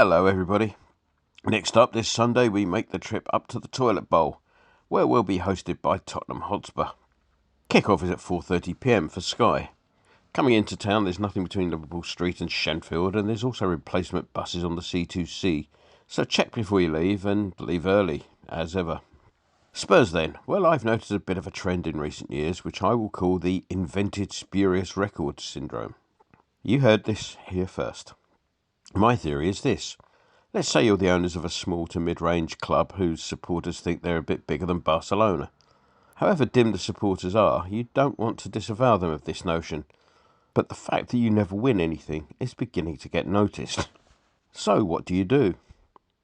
Hello everybody. Next up this Sunday we make the trip up to the Toilet Bowl, where we'll be hosted by Tottenham Hotspur. Kick-off is at 4:30pm for Sky. Coming into town there's nothing between Liverpool Street and Shenfield, and there's also replacement buses on the C2C, so check before you leave and leave early, as ever. Spurs then. Well, I've noticed a bit of a trend in recent years which I will call the invented spurious records syndrome. You heard this here first. My theory is this. Let's say you're the owners of a small to mid-range club whose supporters think they're a bit bigger than Barcelona. However dim the supporters are, you don't want to disavow them of this notion. But the fact that you never win anything is beginning to get noticed. So what do?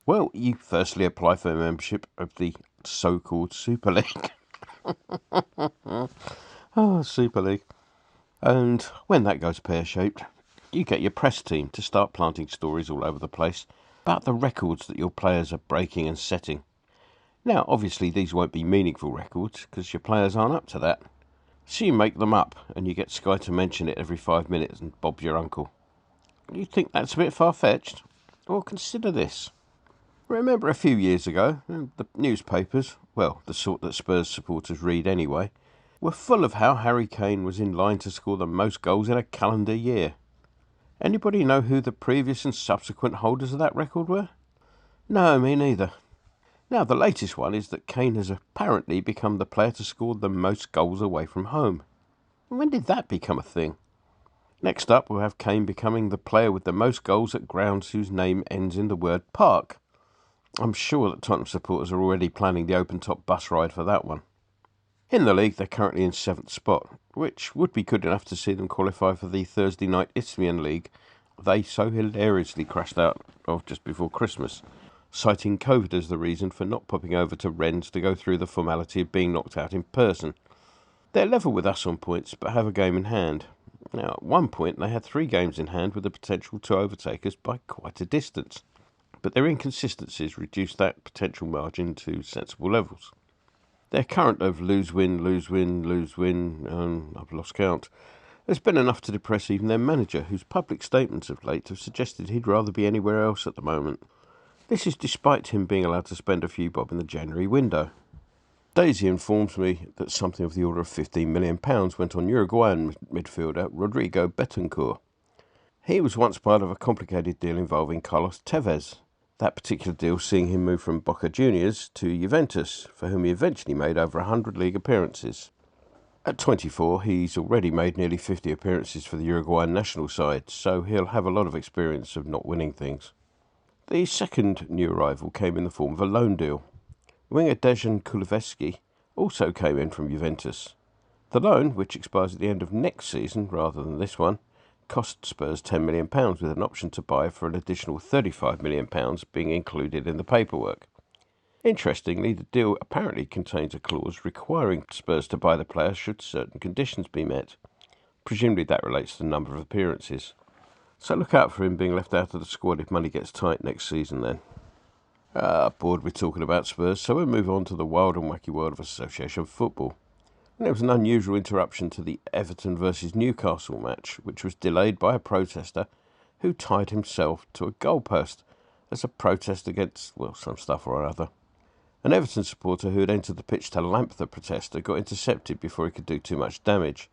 Well, you firstly apply for a membership of the so-called Super League. Super League. And when that goes pear-shaped, you get your press team to start planting stories all over the place about the records that your players are breaking and setting. Now, obviously, these won't be meaningful records because your players aren't up to that. So you make them up and you get Sky to mention it every 5 minutes and Bob's your uncle. You think that's a bit far-fetched? Well, consider this. Remember a few years ago, the newspapers, well, the sort that Spurs supporters read anyway, were full of how Harry Kane was in line to score the most goals in a calendar year. Anybody know who the previous and subsequent holders of that record were? No, me neither. Now, the latest one is that Kane has apparently become the player to score the most goals away from home. When did that become a thing? Next up, we'll have Kane becoming the player with the most goals at grounds whose name ends in the word park. I'm sure that Tottenham supporters are already planning the open-top bus ride for that one. In the league, they're currently in 7th spot, which would be good enough to see them qualify for the Thursday night Isthmian League they so hilariously crashed out of just before Christmas, citing COVID as the reason for not popping over to Rennes to go through the formality of being knocked out in person. They're level with us on points, but have a game in hand. Now, at one point, they had 3 games in hand with the potential to overtake us by quite a distance, but their inconsistencies reduced that potential margin to sensible levels. Their current of lose-win, I've lost count, has been enough to depress even their manager, whose public statements of late have suggested he'd rather be anywhere else at the moment. This is despite him being allowed to spend a few bob in the January window. Daisy informs me that something of the order of £15 million went on Uruguayan midfielder Rodrigo Betancourt. He was once part of a complicated deal involving Carlos Tevez, that particular deal seeing him move from Boca Juniors to Juventus, for whom he eventually made over 100 league appearances. At 24, he's already made nearly 50 appearances for the Uruguayan national side, so he'll have a lot of experience of not winning things. The second new arrival came in the form of a loan deal. Winger Dejan Kulusevski also came in from Juventus. The loan, which expires at the end of next season rather than this one, cost Spurs £10 million with an option to buy for an additional £35 million being included in the paperwork. Interestingly, the deal apparently contains a clause requiring Spurs to buy the player should certain conditions be met. Presumably that relates to the number of appearances. So look out for him being left out of the squad if money gets tight next season then. Bored with talking about Spurs, so we'll move on to the wild and wacky world of association football. And there was an unusual interruption to the Everton versus Newcastle match, which was delayed by a protester who tied himself to a goalpost as a protest against, well, some stuff or other. An Everton supporter who had entered the pitch to lamp the protester got intercepted before he could do too much damage.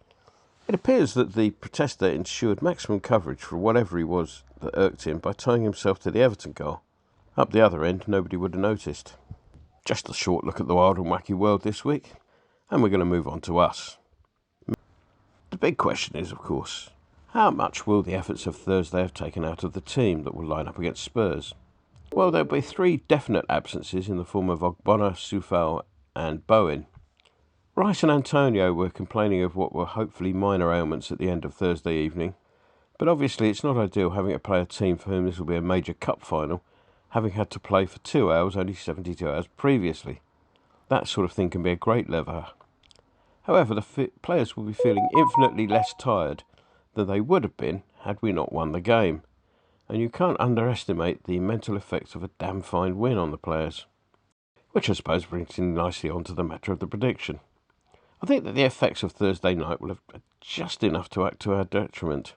It appears that the protester ensured maximum coverage for whatever he was that irked him by tying himself to the Everton goal. Up the other end, nobody would have noticed. Just a short look at the wild and wacky world this week, and we're going to move on to us. The big question is, of course, how much will the efforts of Thursday have taken out of the team that will line up against Spurs? Well, there'll be 3 definite absences in the form of Ogbonna, Soufal and Bowen. Rice and Antonio were complaining of what were hopefully minor ailments at the end of Thursday evening, but obviously it's not ideal having to play a team for whom this will be a major cup final, having had to play for 2 hours only 72 hours previously. That sort of thing can be a great lever. However, the players will be feeling infinitely less tired than they would have been had we not won the game, and you can't underestimate the mental effects of a damn fine win on the players. Which I suppose brings in nicely onto the matter of the prediction. I think that the effects of Thursday night will have just enough to act to our detriment.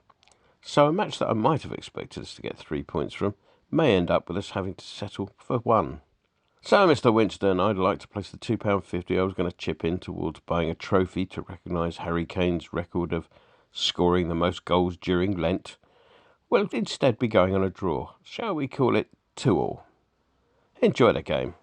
So a match that I might have expected us to get 3 points from may end up with us having to settle for one. So, Mr. Winston, I'd like to place the £2.50 I was going to chip in towards buying a trophy to recognise Harry Kane's record of scoring the most goals during Lent. Will instead be going on a draw. Shall we call it 2-2? Enjoy the game.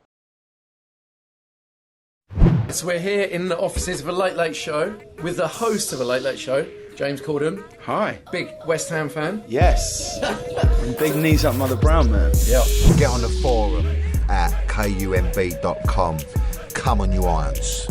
So we're here in the offices of a Late Late Show with the host of a Late Late Show, James Corden. Hi. Big West Ham fan. Yes. And big knees up Mother Brown, man. Yeah. Get on the forum at kumb.com. Come on, you irons.